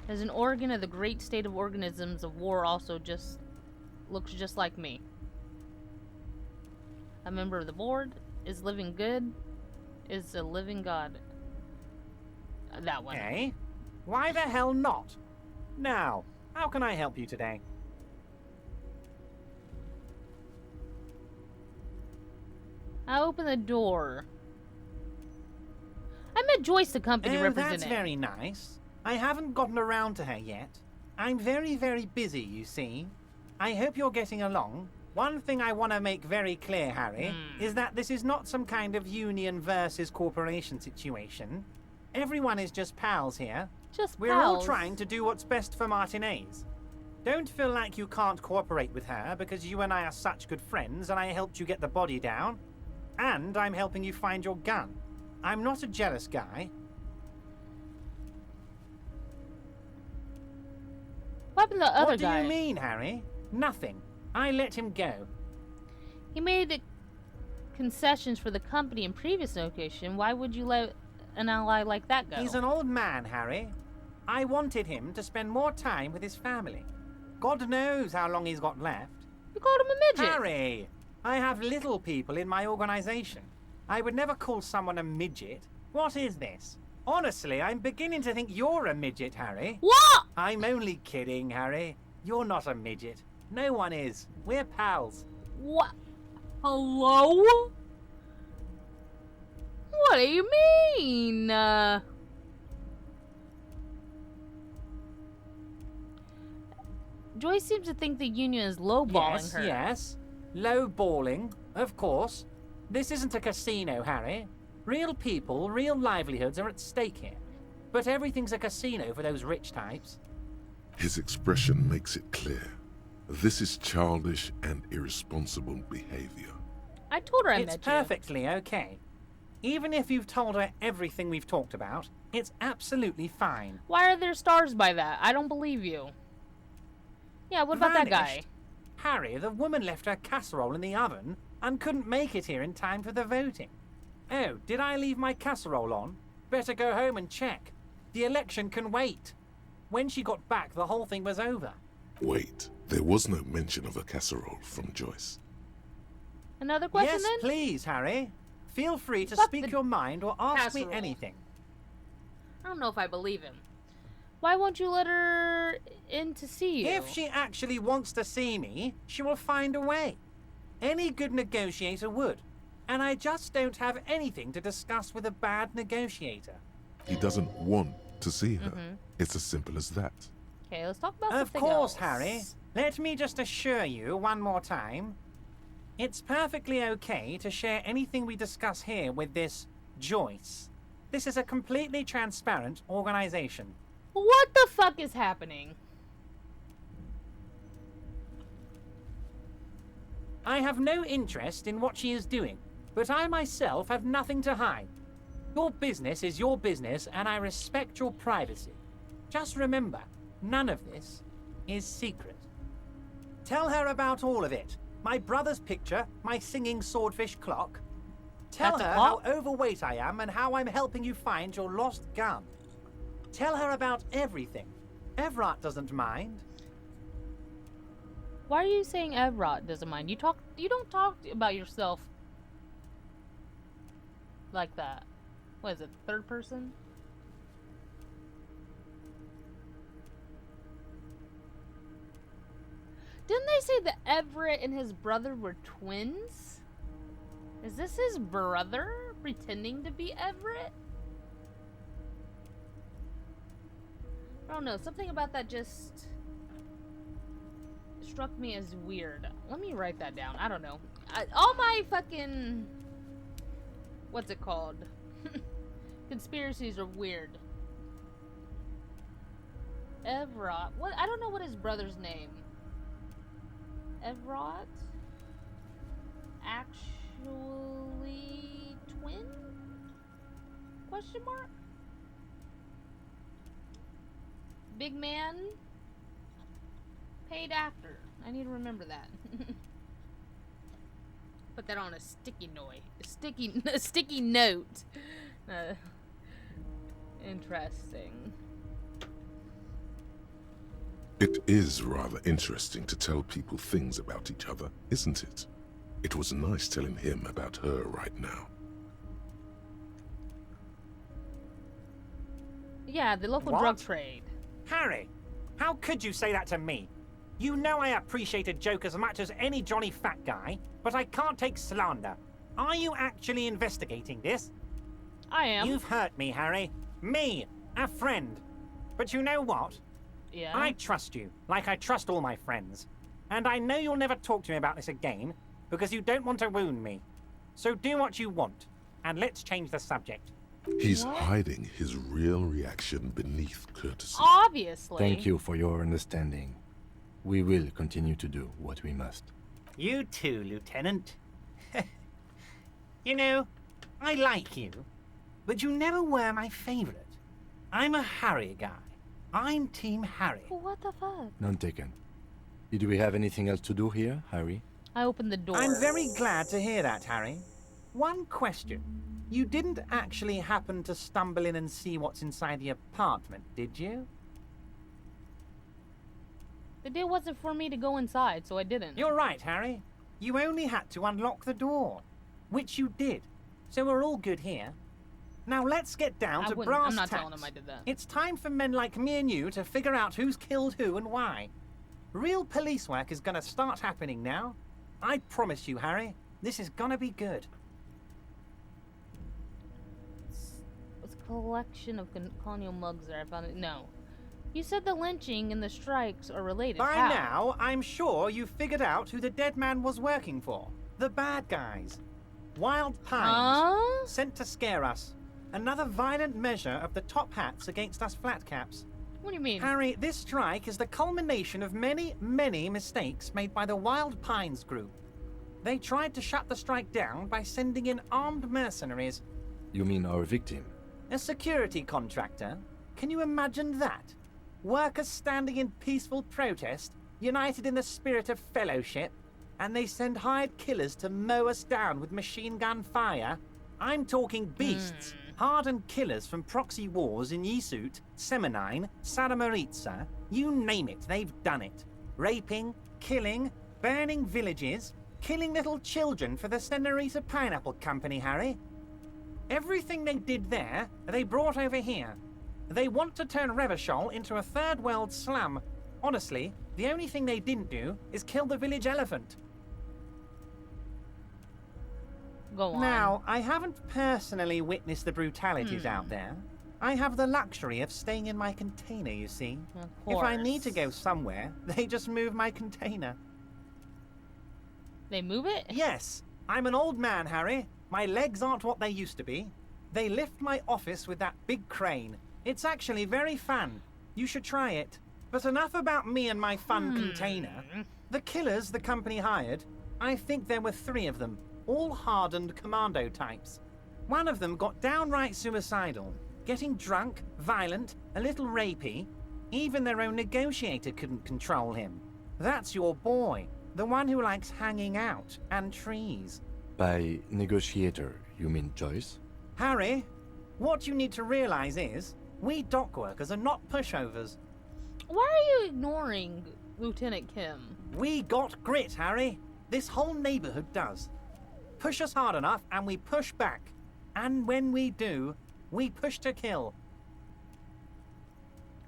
As an organ of the great state of organisms of war also just looks just like me. A member of the board is living good, is a living god. That one. Eh? Why the hell not? Now, how can I help you today? I open the door. I met Joyce, the company representative. That's very nice. I haven't gotten around to her yet. I'm very, very busy, you see. I hope you're getting along. One thing I want to make very clear, Harry, is that this is not some kind of union versus corporation situation. Everyone is just pals here. We're all trying to do what's best for Martinaise. Don't feel like you can't cooperate with her because you and I are such good friends and I helped you get the body down. And I'm helping you find your gun. I'm not a jealous guy. What happened to the other guy? What do you mean, Harry? Nothing. I let him go. He made concessions for the company in previous location. Why would you let an ally like that go? He's an old man, Harry. I wanted him to spend more time with his family. God knows how long he's got left. You called him a midget. Harry, I have little people in my organization. I would never call someone a midget. What is this? Honestly, I'm beginning to think you're a midget, Harry. What? I'm only kidding, Harry. You're not a midget. No one is. We're pals. What? Hello? What do you mean? Joyce seems to think the Union is lowballing her. Yes. Lowballing, of course. This isn't a casino, Harry. Real people, real livelihoods are at stake here. But everything's a casino for those rich types. His expression makes it clear. This is childish and irresponsible behavior. I told her I It's met perfectly okay. Even if you've told her everything we've talked about, it's absolutely fine. Why are there stars by that? I don't believe you. Yeah, what about that guy? Vanished. Harry, the woman left her casserole in the oven and couldn't make it here in time for the voting. Oh, did I leave my casserole on? Better go home and check. The election can wait. When she got back, the whole thing was over. Wait, there was no mention of a casserole from Joyce. Another question Yes, then? please, Harry. Feel free to Fuck speak the your mind or ask casserole. me anything. I don't know if I believe him. Why won't you let her in to see you? If she actually wants to see me, she will find a way. Any good negotiator would. And I just don't have anything to discuss with a bad negotiator. He doesn't want to see her. It's as simple as that. Okay, let's talk about Of something course, else. Harry. Let me just assure you one more time. It's perfectly okay to share anything we discuss here with this Joyce. This is a completely transparent organization. What the fuck is happening? I have no interest in what she is doing, but I myself have nothing to hide. Your business is your business, and I respect your privacy. Just remember, none of this is secret. Tell her about all of it. My brother's picture, my singing swordfish clock. Tell That's a her clock? how overweight I am and how I'm helping you find your lost gun. Tell her about everything. Everett doesn't mind. Why are you saying Everett doesn't mind? You don't talk about yourself like that. What is it, third person? Didn't they say that Everett and his brother were twins? Is this his brother pretending to be Everett? I don't know, something about that just struck me as weird. Let me write that down. I don't know. All my fucking... what's it called? Conspiracies are weird. Everett. What? I don't know what his brother's name. Everett? Actually twin? Question mark? Big man? Paid actor. I need to remember that. Put that on a sticky note. Interesting. It is rather interesting to tell people things about each other, isn't it? It was nice telling him about her right now. Yeah, the local What? drug trade. Harry, how could you say that to me? You know I appreciate a joke as much as any Johnny Fat guy, but I can't take slander. Are you actually investigating this? I am. You've hurt me, Harry. Me, a friend. But you know what? Yeah. I trust you, like I trust all my friends. And I know you'll never talk to me about this again, because you don't want to wound me. So do what you want, and let's change the subject. He's hiding his real reaction beneath courtesy. Obviously. Thank you for your understanding. We will continue to do what we must. You too, Lieutenant. You know, I like you, but you never were my favorite. I'm a Harry guy. I'm Team Harry. What the fuck? None taken. Do we have anything else to do here, Harry? I opened the door. I'm very glad to hear that, Harry. One question. You didn't actually happen to stumble in and see what's inside the apartment, did you? The deal wasn't for me to go inside, so I didn't. You're right, Harry. You only had to unlock the door, which you did. So we're all good here. Now let's get down to brass I'm not tacks. telling him I did that. It's time for men like me and you to figure out who's killed who and why. Real police work is gonna start happening now. I promise you, Harry, this is gonna be good. It's a collection of colonial mugs there. I found it. No. You said the lynching and the strikes are related. By How? now, I'm sure you've figured out who the dead man was working for. The bad guys. Wild Pines. Sent to scare us. Another violent measure of the top hats against us flatcaps. What do you mean? Harry, this strike is the culmination of many, many mistakes made by the Wild Pines group. They tried to shut the strike down by sending in armed mercenaries. You mean our victim? A security contractor? Can you imagine that? Workers standing in peaceful protest, united in the spirit of fellowship, and they send hired killers to mow us down with machine gun fire? I'm talking beasts. Hardened killers from proxy wars in Yisut, Semenine, Saramaritsa, you name it, they've done it. Raping, killing, burning villages, killing little children for the Senorita Pineapple Company, Harry. Everything they did there, they brought over here. They want to turn Revachol into a third world slum. Honestly, the only thing they didn't do is kill the village elephant. Go on. Now, I haven't personally witnessed the brutalities out there. I have the luxury of staying in my container, you see. Of If I course. need to go somewhere, they just move my container. They move it? Yes, I'm an old man, Harry. My legs aren't what they used to be. They lift my office with that big crane. It's actually very fun. You should try it. But enough about me and my fun container. The killers the company hired, I think there were 3 of them, all hardened commando types. One of them got downright suicidal, getting drunk, violent, a little rapey. Even their own negotiator couldn't control him. That's your boy, the one who likes hanging out and trees. By negotiator, you mean Joyce? Harry, what you need to realize is, we dock workers are not pushovers. Why are you ignoring Lieutenant Kim? We got grit, Harry. This whole neighborhood does. Push us hard enough and we push back. And when we do, we push to kill.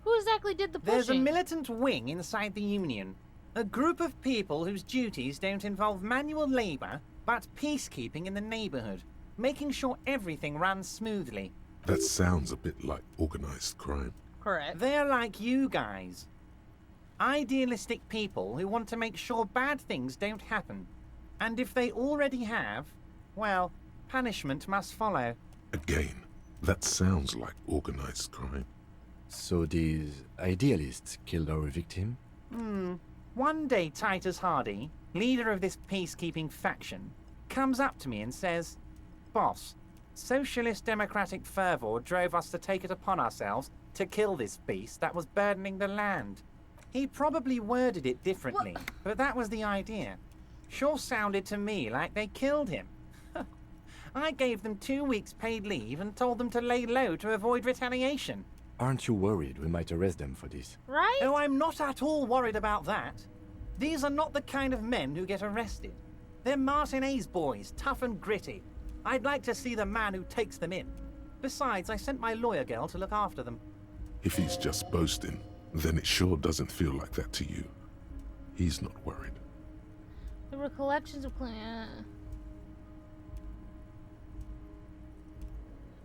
Who exactly did the pushing? There's a militant wing inside the Union. A group of people whose duties don't involve manual labor, but peacekeeping in the neighborhood, making sure everything runs smoothly. That sounds a bit like organized crime. Correct. They're like you guys. Idealistic people who want to make sure bad things don't happen. And if they already have, well, punishment must follow. Again, that sounds like organized crime. So these idealists killed our victim? One day Titus Hardy, leader of this peacekeeping faction, comes up to me and says, "Boss, socialist democratic fervor drove us to take it upon ourselves to kill this beast that was burdening the land." He probably worded it differently, but that was the idea. Sure sounded to me like they killed him. I gave them 2 weeks paid leave and told them to lay low to avoid retaliation. Aren't you worried we might arrest them for this? Right? Oh, I'm not at all worried about that. These are not the kind of men who get arrested. They're Martinaise boys, tough and gritty. I'd like to see the man who takes them in. Besides, I sent my lawyer girl to look after them. If he's just boasting, then it sure doesn't feel like that to you. He's not worried. There were collections of clan.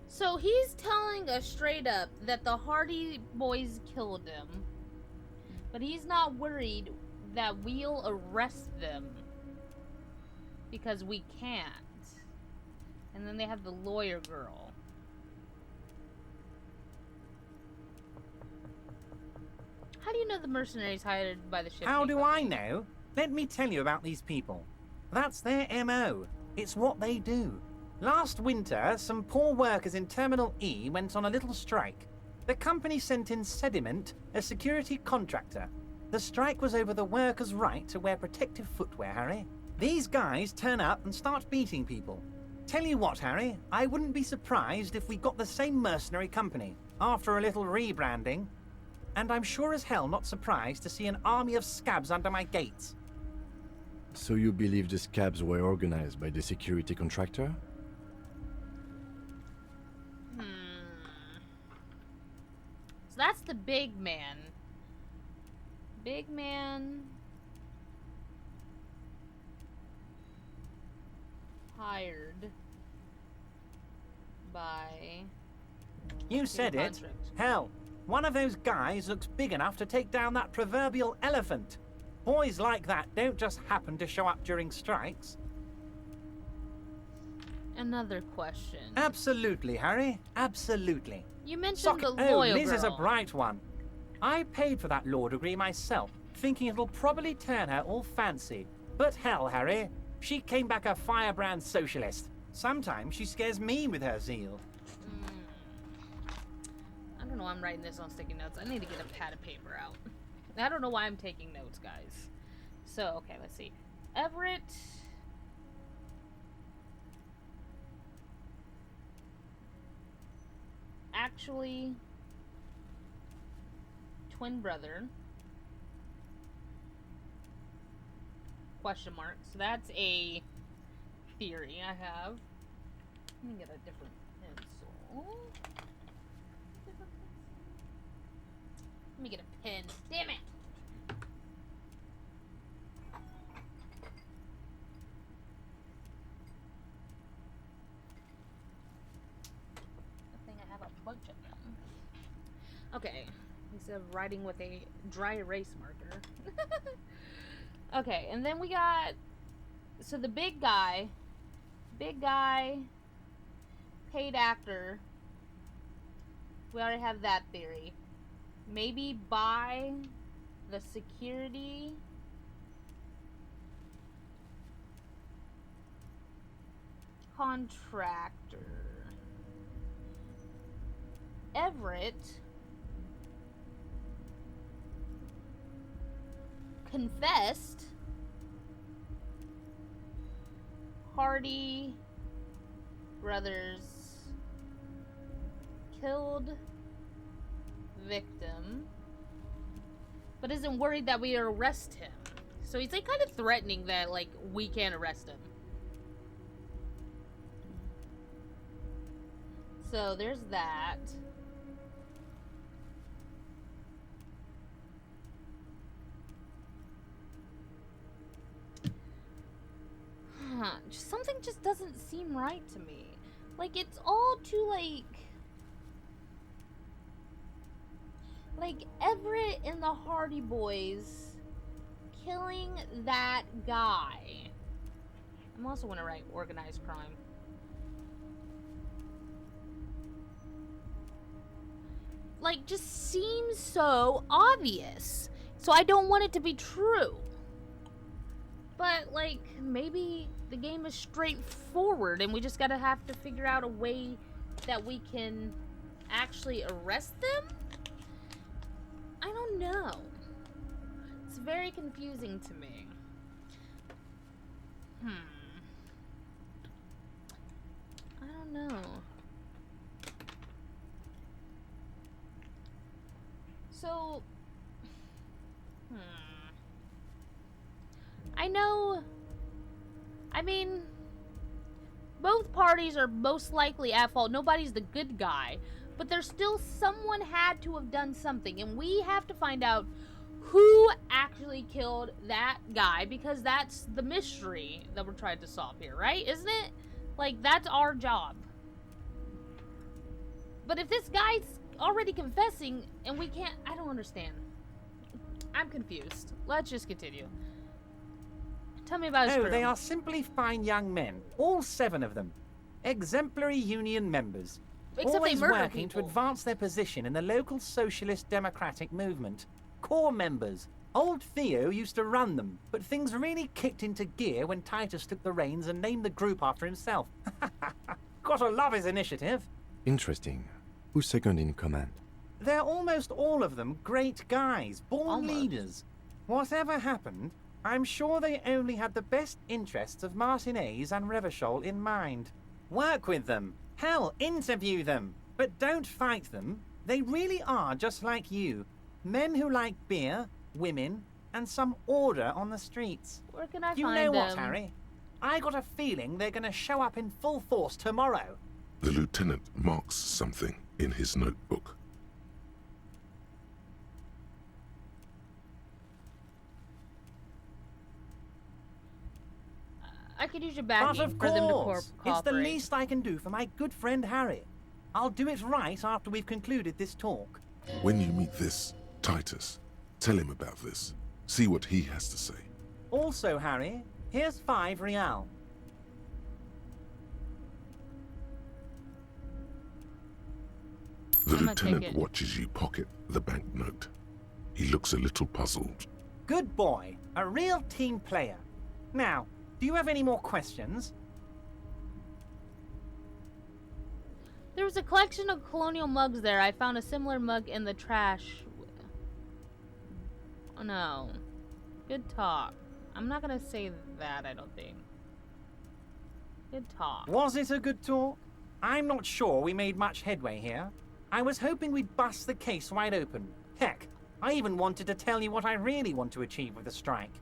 So he's telling us straight up that the Hardy boys killed him, but he's not worried that we'll arrest them because we can't. And then they have the lawyer girl. How do you know the mercenaries hired by the ship? How do I know? Let me tell you about these people. That's their MO. It's what they do. Last winter, some poor workers in Terminal E went on a little strike. The company sent in Sediment, a security contractor. The strike was over the workers' right to wear protective footwear, Harry. These guys turn up and start beating people. Tell you what, Harry, I wouldn't be surprised if we got the same mercenary company after a little rebranding. And I'm sure as hell not surprised to see an army of scabs under my gates. So you believe the scabs were organized by the security contractor? So that's the big man. Big man hired by... You said it. contract. Hell, one of those guys looks big enough to take down that proverbial elephant. Boys like that don't just happen to show up during strikes. Another question. Absolutely, Harry. Absolutely. You mentioned the Oh, loyal Liz is a girl. bright one. I paid for that law degree myself, thinking it'll probably turn her all fancy. But hell, Harry, she came back a firebrand socialist. Sometimes she scares me with her zeal. I don't know why I'm writing this on sticky notes. I need to get a pad of paper out. I don't know why I'm taking notes, guys. So, okay, let's see. Everett... actually... twin brother. Question mark. So that's a theory I have. Let me get a different pencil. Let me get a pen. Damn it! I think I have a bunch of them. Okay. Instead of writing with a dry erase marker. Okay, and then we got... So the big guy, paid actor. We already have that theory. Maybe by the security contractor. Everett confessed. Hardy brothers killed victim, but isn't worried that we arrest him. So he's like kind of threatening that like we can't arrest him. So there's that. Something just doesn't seem right to me. Like, it's all too, like Everett and the Hardy Boys killing that guy. I'm also going to write organized crime. Like, just seems so obvious. So I don't want it to be true. But, like, maybe the game is straightforward and we just gotta have to figure out a way that we can actually arrest them? I don't know. It's very confusing to me. I don't know. So... I know... I mean... both parties are most likely at fault. Nobody's the good guy. But there's still someone had to have done something. And we have to find out who actually killed that guy. Because that's the mystery that we're trying to solve here, right? Isn't it? Like, that's our job. But if this guy's already confessing and we can't... I don't understand. I'm confused. Let's just continue. Tell me about his crew. They are simply fine young men. All 7 of them. Exemplary union members. Except always they murder working people. to advance their position in the local socialist democratic movement. Core members. Old Theo used to run them, but things really kicked into gear when Titus took the reins and named the group after himself. Gotta love his initiative. Interesting. Who's second in command? They're almost all of them great guys, born Almost. leaders. Whatever happened, I'm sure they only had the best interests of Martinaise and Revachol in mind. Work with them. Hell, interview them. But don't fight them. They really are just like you. Men who like beer, women, and some order on the streets. Where can I You find know them? what, Harry? I got a feeling they're going to show up in full force tomorrow. The lieutenant marks something in his notebook. I could use your But backing of for them to course, it's the cooperate. least I can do for my good friend Harry. I'll do it right after we've concluded this talk. When you meet this Titus, tell him about this. See what he has to say. Also, Harry, here's 5 real. The I'm gonna take lieutenant it. watches you pocket the banknote. He looks a little puzzled. Good boy, a real team player. Now, do you have any more questions? There was a collection of colonial mugs there. I found a similar mug in the trash. Oh no. Good talk. I'm not gonna say that, I don't think. Good talk. Was it a good talk? I'm not sure we made much headway here. I was hoping we'd bust the case wide open. Heck, I even wanted to tell you what I really want to achieve with the strike.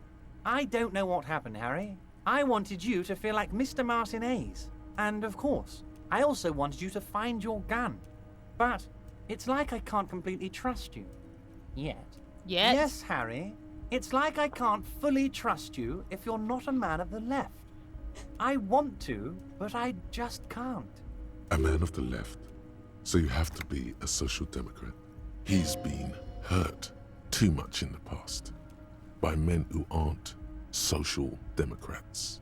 I don't know what happened, Harry. I wanted you to feel like Mr. Martinaise. And of course, I also wanted you to find your gun. But it's like I can't completely trust you. Yet. Yet? Yes, Harry. It's like I can't fully trust you if you're not a man of the left. I want to, but I just can't. A man of the left. So you have to be a social democrat. He's been hurt too much in the past by men who aren't social democrats.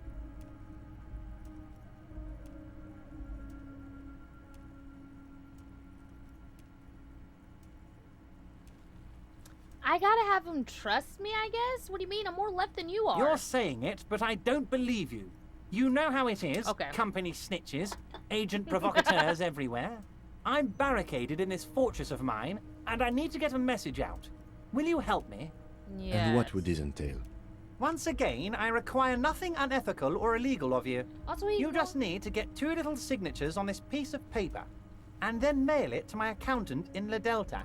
I gotta have him trust me, I guess? What do you mean? I'm more left than you are. You're saying it, but I don't believe you. You know how it is. Okay. Company snitches, agent provocateurs everywhere. I'm barricaded in this fortress of mine, and I need to get a message out. Will you help me? Yes. And what would this entail? Once again, I require nothing unethical or illegal of you. Also, You just need to get 2 little signatures on this piece of paper, and then mail it to my accountant in La Delta.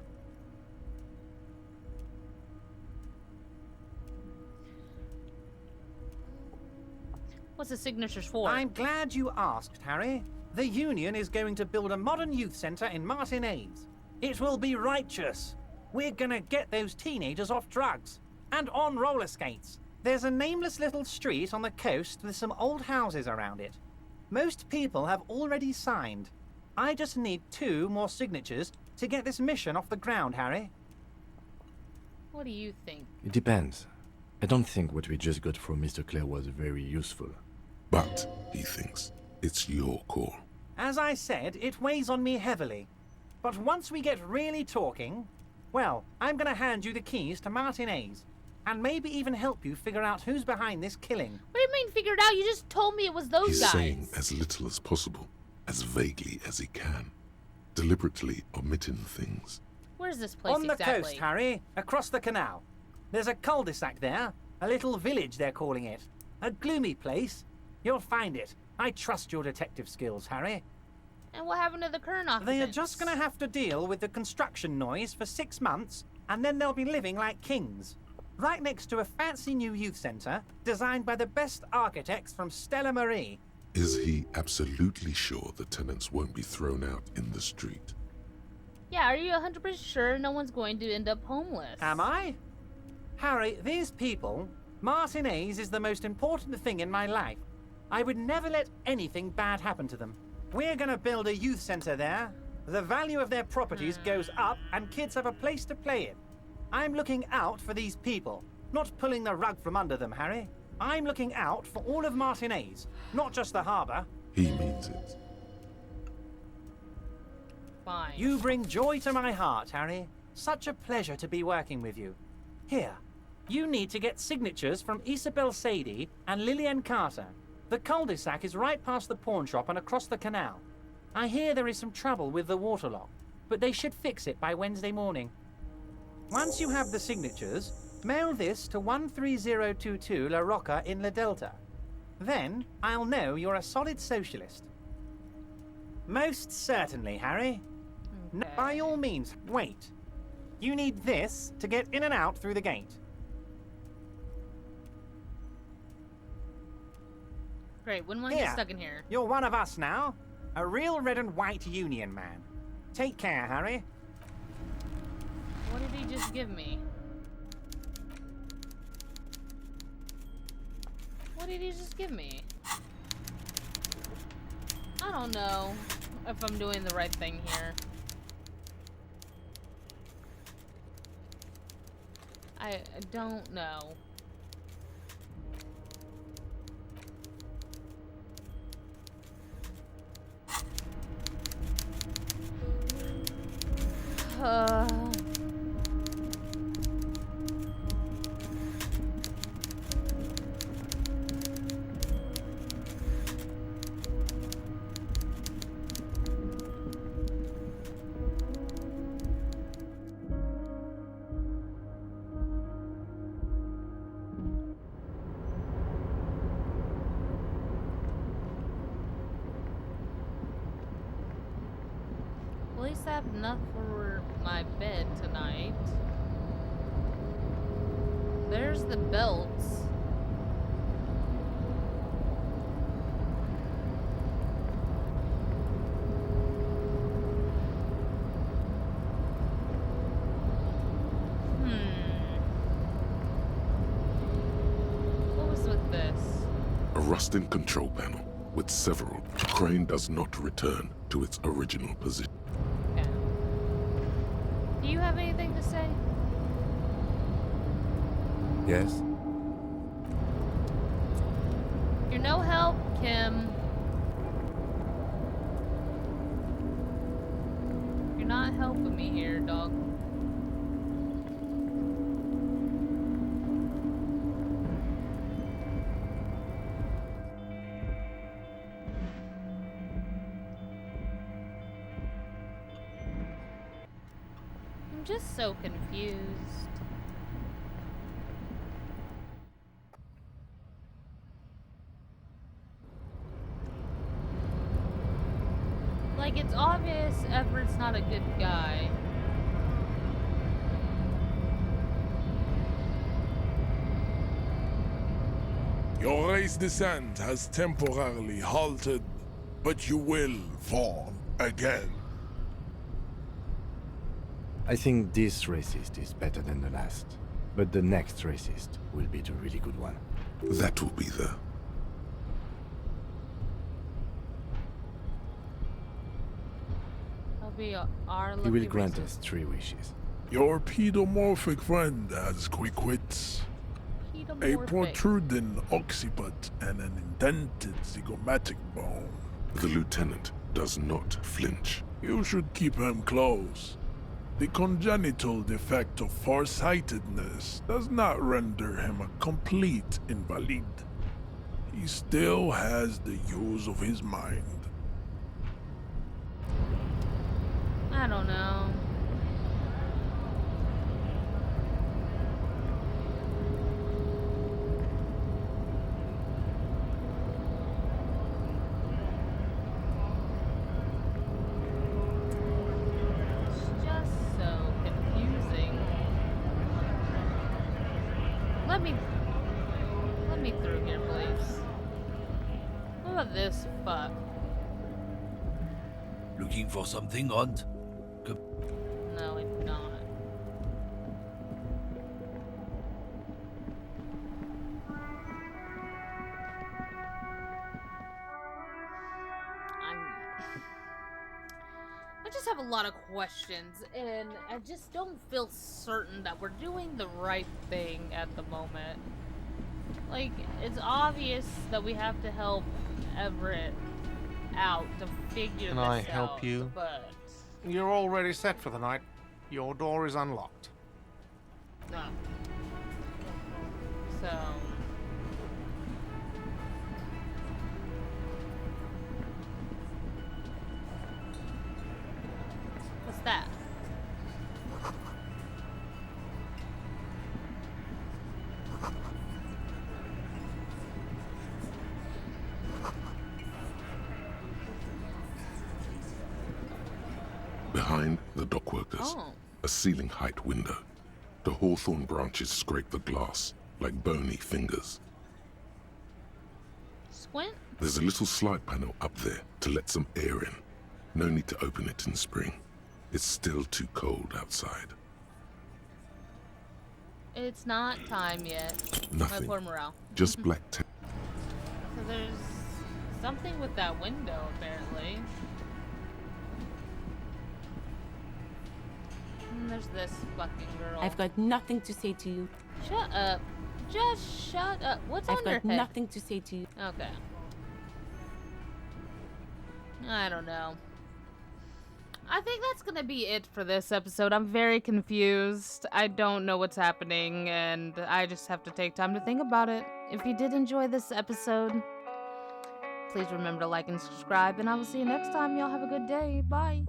What's the signatures for? I'm glad you asked, Harry. The Union is going to build a modern youth centre in Martinaise. It will be righteous. We're gonna get those teenagers off drugs. And on roller skates. There's a nameless little street on the coast with some old houses around it. Most people have already signed. I just need 2 more signatures to get this mission off the ground, Harry. What do you think? It depends. I don't think what we just got from Mr. Clare was very useful. But, he thinks, it's your call. As I said, it weighs on me heavily. But once we get really talking, well, I'm gonna hand you the keys to Martinaise. And maybe even help you figure out who's behind this killing. What do you mean figured out? You just told me it was those He's guys. saying as little as possible, as vaguely as he can, deliberately omitting things. Where's this place On the exactly? coast, Harry, across the canal. There's a cul-de-sac there, a little village they're calling it. A gloomy place. You'll find it. I trust your detective skills, Harry. And what happened to the current occupants? They are just gonna have to deal with the construction noise for 6 months, and then they'll be living like kings. Right next to a fancy new youth centre, designed by the best architects from Stella Marie. Is he absolutely sure the tenants won't be thrown out in the street? Yeah, are you 100% sure no one's going to end up homeless? Am I? Harry, these people, Martinaise is the most important thing in my life. I would never let anything bad happen to them. We're gonna build a youth centre there. The value of their properties goes up and kids have a place to play in. I'm looking out for these people, not pulling the rug from under them, Harry. I'm looking out for all of Martinaise, not just the harbour. He means it. Fine. You bring joy to my heart, Harry. Such a pleasure to be working with you. Here, you need to get signatures from Isabel Sadie and Lillian Carter. The cul-de-sac is right past the pawn shop and across the canal. I hear there is some trouble with the waterlock, but they should fix it by Wednesday morning. Once you have the signatures, mail this to 13022 La Rocca in La Delta. Then I'll know you're a solid socialist. Most certainly, Harry. Okay. By all means, wait. You need this to get in and out through the gate. Great, wouldn't want to get stuck in here. You're one of us now. A real red and white Union man. Take care, Harry. What did he just give me? What did he just give me? I don't know if I'm doing the right thing here. I don't know. At least I have enough for my bed tonight. There's the belts. What was with this? A rusting control panel with several. The crane does not return to its original position. Okay. Do you have anything to say? Yes? You're no help, Kim. You're not helping me here, dog. I'm just so confused. Like, it's obvious Everett's not a good guy. Your race descent has temporarily halted, but you will fall again. I think this racist is better than the last. But the next racist will be the really good one. That will be the... He'll be our lucky He will grant racist. us 3 wishes. Your pedomorphic friend has quick wits, a Pedomorphic. protruding occiput, and an indented zygomatic bone. The lieutenant does not flinch. You should keep him close. The congenital defect of farsightedness does not render him a complete invalid. He still has the use of his mind. I don't know. It's just so confusing. Let me through here, please. What about this fuck? Looking for something, Hunt? No, I'm not. I just have a lot of questions, and I just don't feel certain that we're doing the right thing at the moment. Like, it's obvious that we have to help Everett out to figure Can this I out. help you? But You're already set for the night. Your door is unlocked. no. So what's that? Behind the dockworkers, a ceiling height window. The hawthorn branches scrape the glass like bony fingers. Squint? There's a little slide panel up there to let some air in. No need to open it in spring. It's still too cold outside. It's not time yet. Nothing. My poor morale. Just black tape. So there's something with that window, apparently. And there's this fucking girl. I've got nothing to say to you. Shut up. Just shut up. What's I've on your got head? nothing to say to you. Okay. I don't know. I think that's gonna be it for this episode. I'm very confused. I don't know what's happening, and I just have to take time to think about it. If you did enjoy this episode, please remember to like and subscribe, and I will see you next time. Y'all have a good day. Bye.